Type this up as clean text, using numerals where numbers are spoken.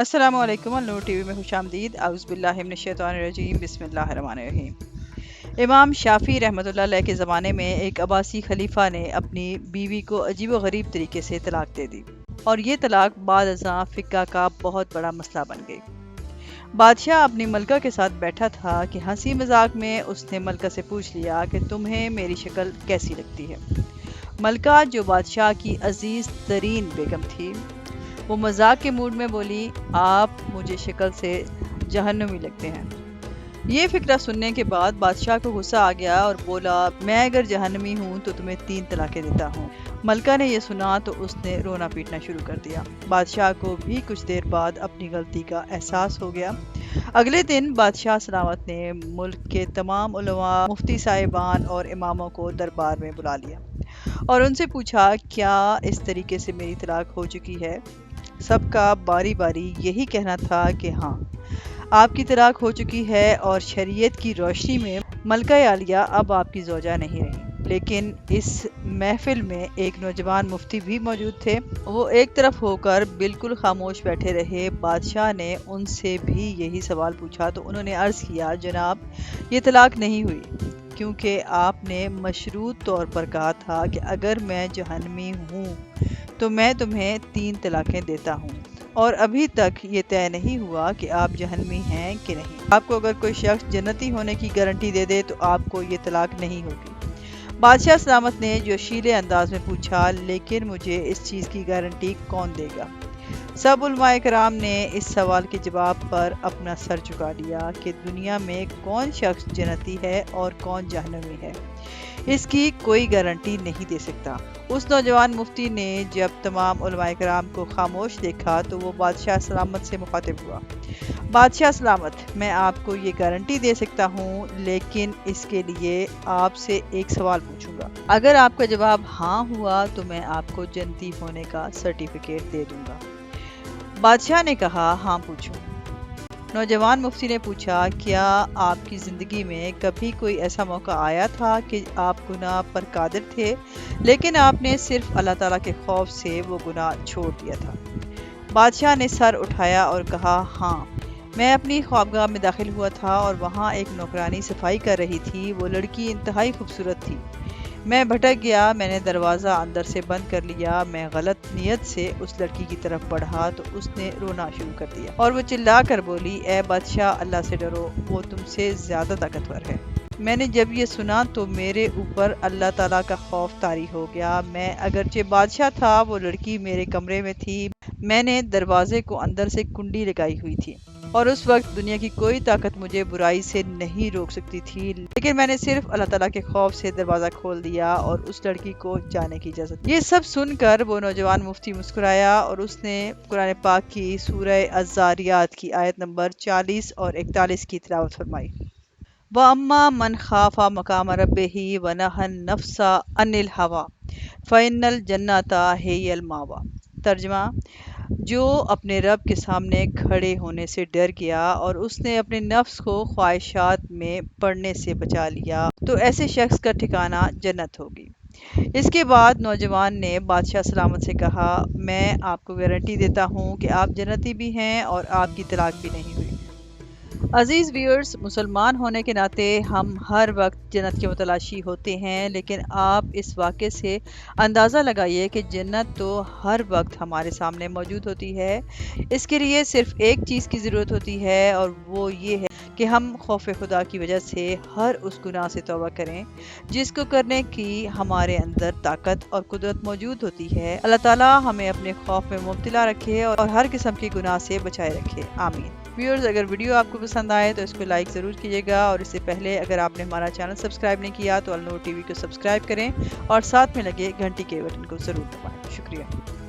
السلام علیکم، النور ٹی وی میں خوش آمدید۔ اعوذ باللہ من الشیطان الرجیم، بسم اللہ الرحمن الرحیم۔ امام شافعی رحمۃ اللہ علیہ کے زمانے میں ایک عباسی خلیفہ نے اپنی بیوی کو عجیب و غریب طریقے سے طلاق دے دی، اور یہ طلاق بعد ازاں فقہ کا بہت بڑا مسئلہ بن گئی۔ بادشاہ اپنی ملکہ کے ساتھ بیٹھا تھا کہ ہنسی مذاق میں اس نے ملکہ سے پوچھ لیا کہ تمہیں میری شکل کیسی لگتی ہے۔ ملکہ، جو بادشاہ کی عزیز ترین بیگم تھی، وہ مذاق کے موڈ میں بولی، آپ مجھے شکل سے جہنمی لگتے ہیں۔ یہ فقرہ سننے کے بعد بادشاہ کو غصہ آ گیا اور بولا، میں اگر جہنمی ہوں تو تمہیں 3 طلاقیں دیتا ہوں۔ ملکہ نے یہ سنا تو اس نے رونا پیٹنا شروع کر دیا۔ بادشاہ کو بھی کچھ دیر بعد اپنی غلطی کا احساس ہو گیا۔ اگلے دن بادشاہ سلامت نے ملک کے تمام علماء، مفتی صاحبان اور اماموں کو دربار میں بلا لیا اور ان سے پوچھا، کیا اس طریقے سے میری طلاق ہو چکی ہے؟ سب کا باری باری یہی کہنا تھا کہ ہاں، آپ کی طلاق ہو چکی ہے، اور شریعت کی روشنی میں ملکہ عالیہ اب آپ کی زوجہ نہیں رہی۔ لیکن اس محفل میں ایک نوجوان مفتی بھی موجود تھے۔ وہ ایک طرف ہو کر بالکل خاموش بیٹھے رہے۔ بادشاہ نے ان سے بھی یہی سوال پوچھا تو انہوں نے عرض کیا، جناب، یہ طلاق نہیں ہوئی، کیونکہ آپ نے مشروط طور پر کہا تھا کہ اگر میں جہنمی ہوں تو میں تمہیں 3 طلاقیں دیتا ہوں، اور ابھی تک یہ طے نہیں ہوا کہ آپ جہنمی ہیں کہ نہیں۔ آپ کو اگر کوئی شخص جنتی ہونے کی گارنٹی دے دے تو آپ کو یہ طلاق نہیں ہوگی۔ بادشاہ سلامت نے جوشیلے انداز میں پوچھا، لیکن مجھے اس چیز کی گارنٹی کون دے گا؟ سب علماء کرام نے اس سوال کے جواب پر اپنا سر جھکا لیا کہ دنیا میں کون شخص جنتی ہے اور کون جہنمی ہے، اس کی کوئی گارنٹی نہیں دے سکتا۔ اس نوجوان مفتی نے جب تمام علماء کرام کو خاموش دیکھا تو وہ بادشاہ سلامت سے مخاطب ہوا، بادشاہ سلامت، میں آپ کو یہ گارنٹی دے سکتا ہوں، لیکن اس کے لیے آپ سے ایک سوال پوچھوں گا۔ اگر آپ کا جواب ہاں ہوا تو میں آپ کو جنتی ہونے کا سرٹیفکیٹ دے دوں گا۔ بادشاہ نے کہا، ہاں پوچھو۔ نوجوان مفتی نے پوچھا، کیا آپ کی زندگی میں کبھی کوئی ایسا موقع آیا تھا کہ آپ گناہ پر قادر تھے، لیکن آپ نے صرف اللہ تعالیٰ کے خوف سے وہ گناہ چھوڑ دیا تھا؟ بادشاہ نے سر اٹھایا اور کہا، ہاں، میں اپنی خوابگاہ میں داخل ہوا تھا اور وہاں ایک نوکرانی صفائی کر رہی تھی۔ وہ لڑکی انتہائی خوبصورت تھی۔ میں بھٹک گیا، میں نے دروازہ اندر سے بند کر لیا۔ میں غلط نیت سے اس لڑکی کی طرف بڑھا تو اس نے رونا شروع کر دیا اور وہ چلا کر بولی، اے بادشاہ، اللہ سے ڈرو، وہ تم سے زیادہ طاقتور ہے۔ میں نے جب یہ سنا تو میرے اوپر اللہ تعالیٰ کا خوف طاری ہو گیا۔ میں اگرچہ بادشاہ تھا، وہ لڑکی میرے کمرے میں تھی، میں نے دروازے کو اندر سے کنڈی لگائی ہوئی تھی، اور اس وقت دنیا کی کوئی طاقت مجھے برائی سے نہیں روک سکتی تھی، لیکن میں نے صرف اللہ تعالیٰ کے خوف سے دروازہ کھول دیا اور اس لڑکی کو جانے کی اجازت دی۔ یہ سب سن کر وہ نوجوان مفتی مسکرایا اور اس نے قرآن پاک کی سورہ الذاریات کی آیت نمبر 40 اور 41 کی تلاوت فرمائی۔ وَأَمَّا مَنْ خَافَ مَقَامَ رَبِّهِ وَنَهَى النَّفْسَ عَنِ الْهَوَىٰ فَإِنَّ الْجَنَّةَ هِيَ الْمَأْوَىٰ۔ ترجمہ، جو اپنے رب کے سامنے کھڑے ہونے سے ڈر گیا اور اس نے اپنے نفس کو خواہشات میں پڑنے سے بچا لیا تو ایسے شخص کا ٹھکانہ جنت ہوگی۔ اس کے بعد نوجوان نے بادشاہ سلامت سے کہا، میں آپ کو گارنٹی دیتا ہوں کہ آپ جنتی بھی ہیں اور آپ کی طلاق بھی نہیں ہوئی۔ عزیز ویورز، مسلمان ہونے کے ناطے ہم ہر وقت جنت کے متلاشی ہوتے ہیں، لیکن آپ اس واقعے سے اندازہ لگائیے کہ جنت تو ہر وقت ہمارے سامنے موجود ہوتی ہے۔ اس کے لیے صرف ایک چیز کی ضرورت ہوتی ہے، اور وہ یہ ہے کہ ہم خوف خدا کی وجہ سے ہر اس گناہ سے توبہ کریں جس کو کرنے کی ہمارے اندر طاقت اور قدرت موجود ہوتی ہے۔ اللہ تعالیٰ ہمیں اپنے خوف میں مبتلا رکھے اور ہر قسم کے گناہ سے بچائے رکھے، آمین۔ ویورز، اگر ویڈیو آپ کو پسند آئے تو اس کو لائک ضرور کیجیے گا، اور اس سے پہلے اگر آپ نے ہمارا چینل سبسکرائب نہیں کیا تو النور ٹی وی کو سبسکرائب کریں اور ساتھ میں لگے گھنٹی کے بٹن کو ضرور دبائیں۔ شکریہ۔